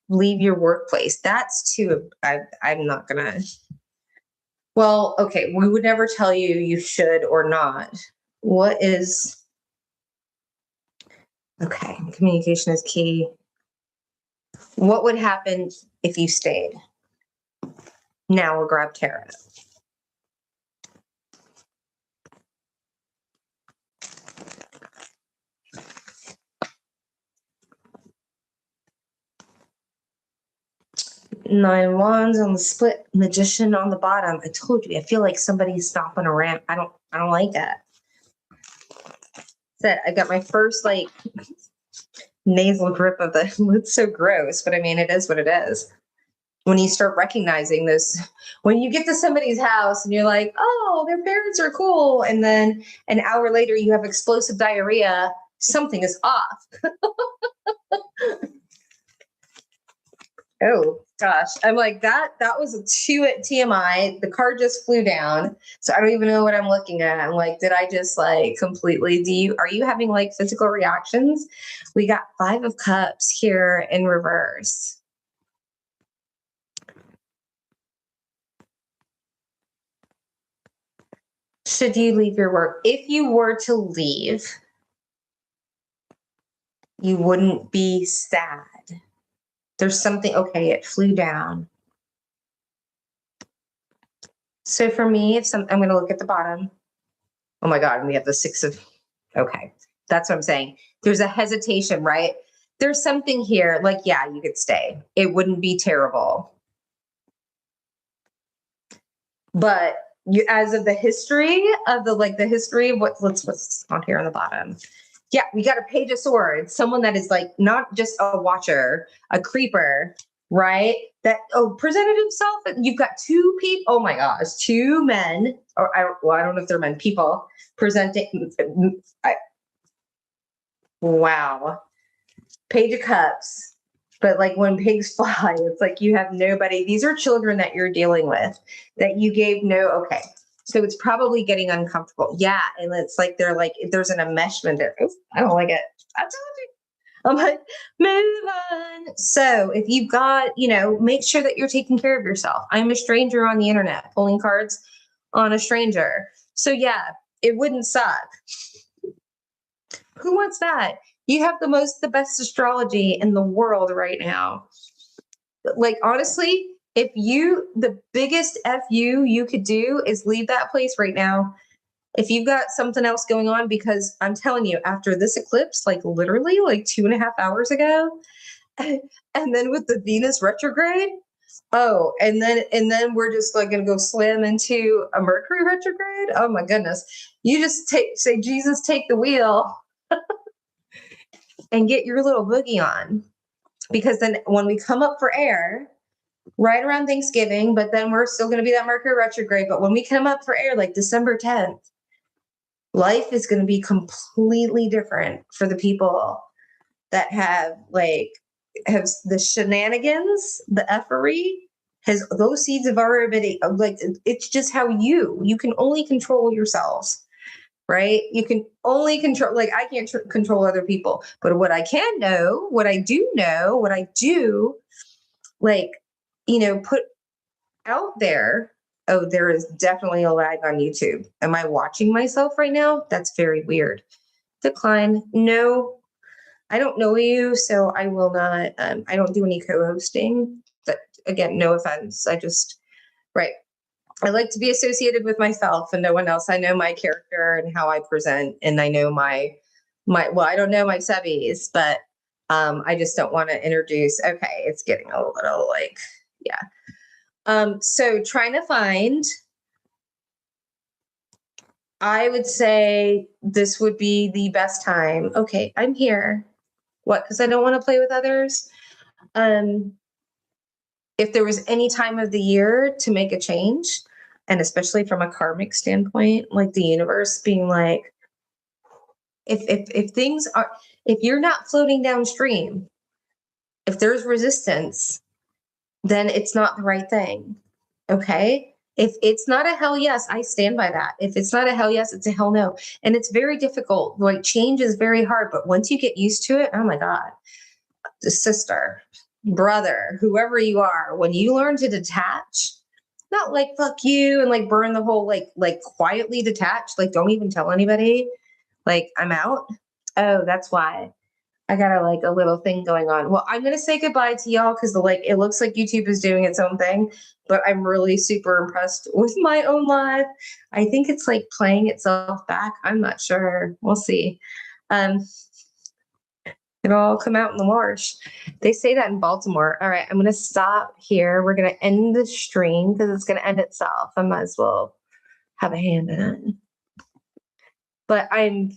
A: leave your workplace? That's too, I'm not going to. Well, okay. We would never tell you should or not. What is, okay. Communication is key. What would happen if you stayed? Now we'll grab tarot. Nine wands on the split, magician on the bottom. I told you, I feel like somebody's stomping around. I don't like that. said, I got my first like nasal drip of the, it's so gross, but I mean, it is what it is. When you start recognizing this, when you get to somebody's house and you're like, oh, their parents are cool. And then an hour later you have explosive diarrhea, something is off. Oh gosh. I'm like, that was a 2 at TMI. The car just flew down. So I don't even know what I'm looking at. I'm like, did I just like completely are you having like physical reactions? We got 5 of cups here in reverse. Should you leave your work? If you were to leave, you wouldn't be sad. There's something, okay, it flew down. So for me, I'm going to look at the bottom. Oh my God, we have the 6 of, okay. That's what I'm saying. There's a hesitation, right? There's something here like, yeah, you could stay. It wouldn't be terrible. But you, as of the history of the history of what's on here on the bottom. Yeah, we got a Page of Swords, someone that is like not just a watcher, a creeper, right? That presented himself. You've got 2 people. Oh my gosh, 2 men, or I don't know if they're men. People presenting. Wow, Page of Cups. But like when pigs fly, it's like you have nobody. These are children that you're dealing with that you gave no. Okay, so it's probably getting uncomfortable. Yeah, and it's like they're like there's an enmeshment there. Oops, I don't like it. I told you. I'm like, move on. So if you've got, make sure that you're taking care of yourself. I'm a stranger on the internet, pulling cards on a stranger. So yeah, it wouldn't suck. Who wants that? You have the best astrology in the world right now. Like, honestly, the biggest FU you could do is leave that place right now. If you've got something else going on, because I'm telling you, after this eclipse, like literally like 2.5 hours ago, and then with the Venus retrograde, and then we're just like going to go slam into a Mercury retrograde. Oh my goodness. You just say, Jesus, take the wheel and get your little boogie on. Because then when we come up for air, right around Thanksgiving, but then we're still going to be that Mercury retrograde. But when we come up for air, like December 10th, life is going to be completely different for the people that have the shenanigans, the effery, those seeds have already been, like, it's just how you can only control yourselves, right? You can only control, like, I can't control other people, but what I can know, what I do, like, put out there. Oh, there is definitely a lag on YouTube. Am I watching myself right now? That's very weird. Decline. No, I don't know you, so I will not. I don't do any co-hosting. But again, no offense. Right. I like to be associated with myself and no one else. I know my character and how I present, and I know my. Well, I don't know my subbies, but I just don't want to introduce. Okay, it's getting a little like, yeah. So trying to find, I would say this would be the best time. Okay, I'm here. What? Because I don't want to play with others. If there was any time of the year to make a change, and especially from a karmic standpoint, like the universe being like, if things are, if you're not floating downstream, if there's resistance, then it's not the right thing. Okay. If it's not a hell yes, I stand by that. If it's not a hell yes, it's a hell no. And it's very difficult. Like, change is very hard, but once you get used to it, oh my God, sister, brother, whoever you are, when you learn to detach, not like fuck you and like burn the whole, like quietly detach, like don't even tell anybody, like I'm out. Oh, that's why. I got a little thing going on. Well, I'm going to say goodbye to y'all because it looks like YouTube is doing its own thing, but I'm really super impressed with my own live. I think it's like playing itself back. I'm not sure. We'll see. It'll all come out in the wash. They say that in Baltimore. All right, I'm going to stop here. We're going to end the stream because it's going to end itself. I might as well have a hand in it. But I'm